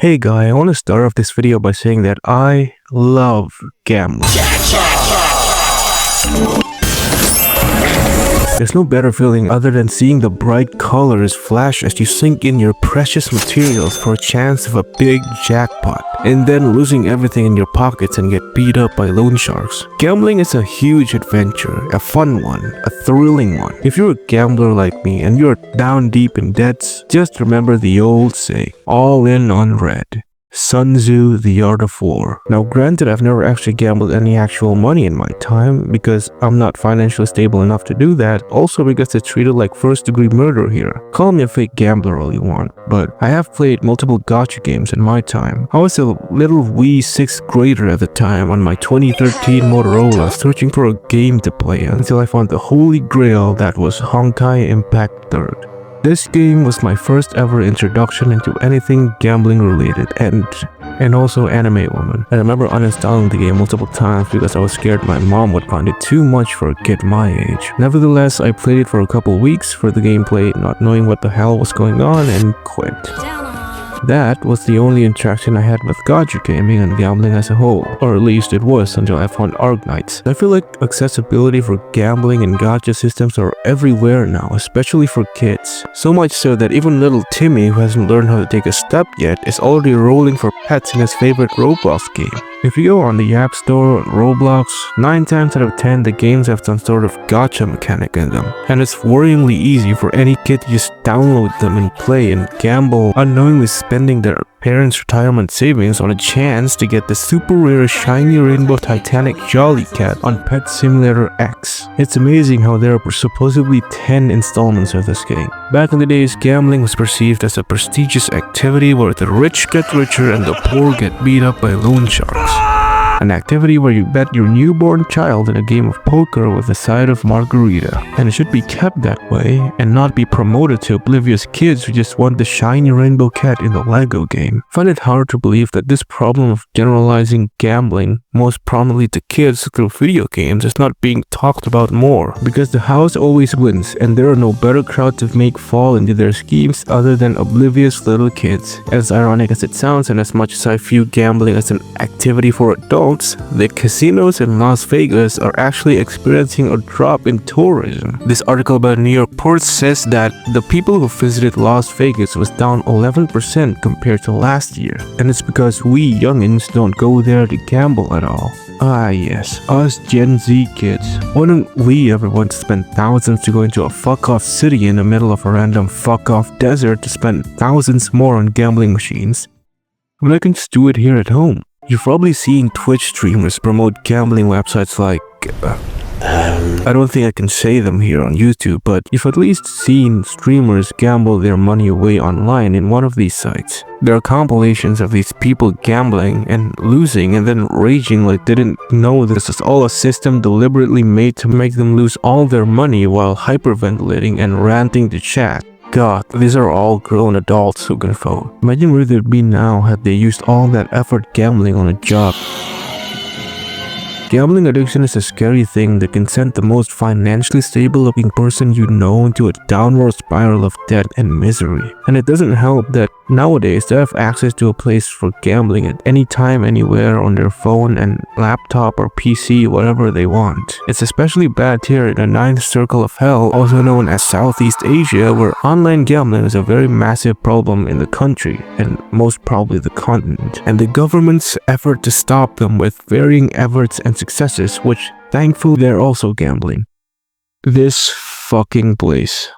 Hey guy, I want to start off this video by saying that I love gambling. There's no better feeling other than seeing the bright colors flash as you sink in your precious materials for a chance of a big jackpot, and then losing everything in your pockets and get beat up by loan sharks. Gambling is a huge adventure, a fun one, a thrilling one. If you're a gambler like me and you're down deep in debts, just remember the old saying, all in on red. Sun Tzu, The Art of War. Now granted, I've never actually gambled any actual money in my time because I'm not financially stable enough to do that, also because it's treated like first-degree murder here. Call me a fake gambler all you want, but I have played multiple gacha games in my time. I was a little wee 6th grader at the time on my 2013 Motorola searching for a game to play until I found the holy grail that was Honkai Impact 3rd. This game was my first ever introduction into anything gambling related and also anime woman. I remember uninstalling the game multiple times because I was scared my mom would find it too much for a kid my age. Nevertheless, I played it for a couple weeks for the gameplay, not knowing what the hell was going on, and quit. That was the only interaction I had with gacha gaming and gambling as a whole, or at least it was until I found Arknights. I feel like accessibility for gambling and gacha systems are everywhere now, especially for kids. So much so that even little Timmy, who hasn't learned how to take a step yet, is already rolling for pets in his favorite Roblox game. If you go on the App Store or Roblox, 9 times out of 10 the games have some sort of gacha mechanic in them, and it's worryingly easy for any kid to just download them and play and gamble, unknowingly spending their parents' retirement savings on a chance to get the super rare shiny rainbow Titanic Jolly Cat on Pet Simulator X. It's amazing how there are supposedly 10 installments of this game. Back in the days, gambling was perceived as a prestigious activity where the rich get richer and the poor get beat up by loan sharks. An activity where you bet your newborn child in a game of poker with a side of margarita. And it should be kept that way and not be promoted to oblivious kids who just want the shiny rainbow cat in the Lego game. I find it hard to believe that this problem of generalizing gambling, most prominently to kids through video games, is not being talked about more. Because the house always wins and there are no better crowd to make fall into their schemes other than oblivious little kids. As ironic as it sounds, and as much as I view gambling as an activity for adults, the casinos in Las Vegas are actually experiencing a drop in tourism. This article by New York Post says that the people who visited Las Vegas was down 11% compared to last year. And it's because we youngins don't go there to gamble at all. Ah yes, us Gen Z kids. Why don't we ever want to spend thousands to go into a fuck-off city in the middle of a random fuck-off desert to spend thousands more on gambling machines when I can just do it here at home? You've probably seen Twitch streamers promote gambling websites like I don't think I can say them here on YouTube, but you've at least seen streamers gamble their money away online in one of these sites. There are compilations of these people gambling and losing and then raging like they didn't know this is all a system deliberately made to make them lose all their money while hyperventilating and ranting to chat. God, these are all grown adults who can vote. Imagine where they'd be now had they used all that effort gambling on a job. Gambling addiction is a scary thing that can send the most financially stable looking person you know into a downward spiral of debt and misery. And it doesn't help that nowadays they have access to a place for gambling at any time, anywhere on their phone and laptop or PC, whatever they want. It's especially bad here in the 9th circle of hell, also known as Southeast Asia, where online gambling is a very massive problem in the country and most probably the continent. And the government's effort to stop them with varying efforts and successes, which thankfully they're also gambling. This fucking place.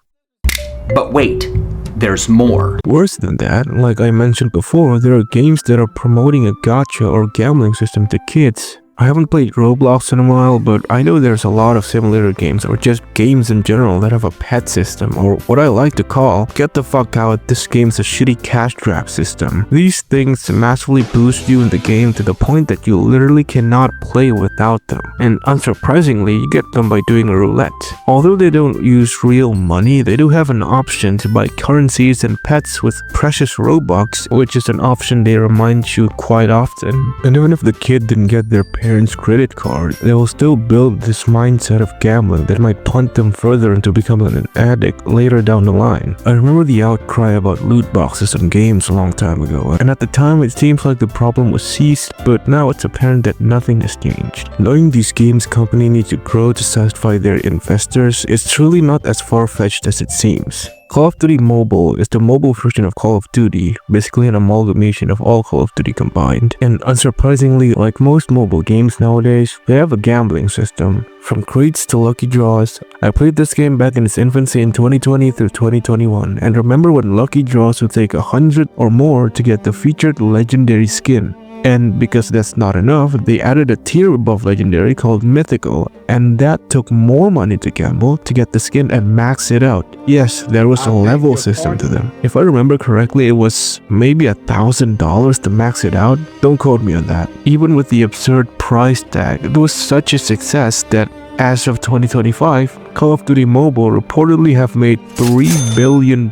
But wait, there's more. Worse than that, like I mentioned before, there are games that are promoting a gacha or gambling system to kids. I haven't played Roblox in a while, but I know there's a lot of simulator games or just games in general that have a pet system, or what I like to call, get the fuck out, this game's a shitty cash trap system. These things massively boost you in the game to the point that you literally cannot play without them. And unsurprisingly, you get them by doing a roulette. Although they don't use real money, they do have an option to buy currencies and pets with precious Robux, which is an option they remind you quite often. And even if the kid didn't get their parents' credit card, they will still build this mindset of gambling that might punt them further into becoming an addict later down the line. I remember the outcry about loot boxes on games a long time ago, and at the time it seems like the problem was ceased, but now it's apparent that nothing has changed. Knowing these games company need to grow to satisfy their investors is truly not as far-fetched as it seems. Call of Duty Mobile is the mobile version of Call of Duty, basically an amalgamation of all Call of Duty combined. And unsurprisingly, like most mobile games nowadays, they have a gambling system. From crates to lucky draws. I played this game back in its infancy in 2020 through 2021, and remember when lucky draws would take 100 or more to get the featured legendary skin. And because that's not enough, they added a tier above legendary called mythical, and that took more money to gamble to get the skin and max it out. Yes, there was a level system to them. If I remember correctly, it was maybe $1,000 to max it out. Don't quote me on that. Even with the absurd price tag, it was such a success that as of 2025, Call of Duty Mobile reportedly have made $3 billion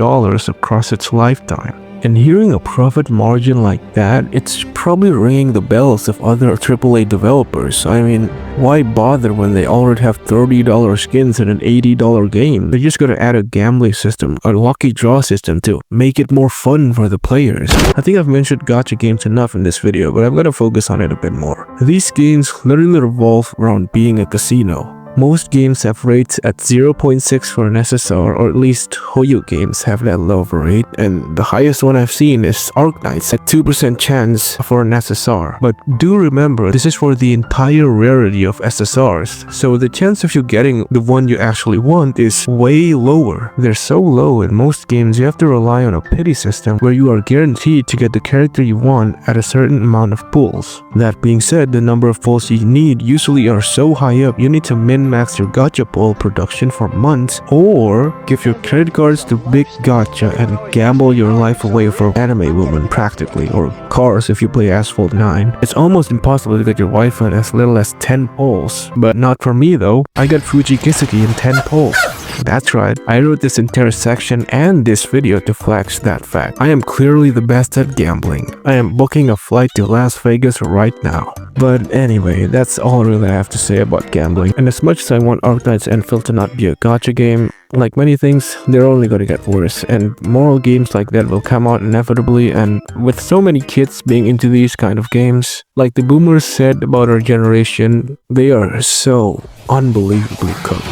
across its lifetime. And hearing a profit margin like that, it's probably ringing the bells of other AAA developers. I mean, why bother when they already have $30 skins in an $80 game? They're just gonna add a gambling system, a lucky draw system to make it more fun for the players. I think I've mentioned gacha games enough in this video, but I'm gonna focus on it a bit more. These games literally revolve around being a casino. Most games have rates at 0.6 for an SSR, or at least Hoyo games have that low of a rate, and the highest one I've seen is Arknights at 2% chance for an SSR. But do remember, this is for the entire rarity of SSRs, so the chance of you getting the one you actually want is way lower. They're so low in most games you have to rely on a pity system where you are guaranteed to get the character you want at a certain amount of pulls. That being said, the number of pulls you need usually are so high up you need to min-max your gacha pull production for months, or give your credit cards to big gacha and gamble your life away for anime women practically, or cars if you play Asphalt 9. It's almost impossible to get your wife in as little as 10 pulls, but not for me though. I got Fuji Kiseki in 10 pulls. That's right, I wrote this entire section and this video to flex that fact. I am clearly the best at gambling. I am booking a flight to Las Vegas right now. But anyway, that's all really I have to say about gambling. And as much as I want Arknights Enfield to not be a gacha game, like many things, they're only gonna get worse, and more games like that will come out inevitably. And with so many kids being into these kind of games, like the boomers said about our generation, they are so unbelievably cooked.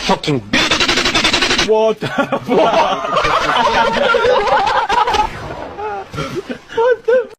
Fucking What the fuck? What the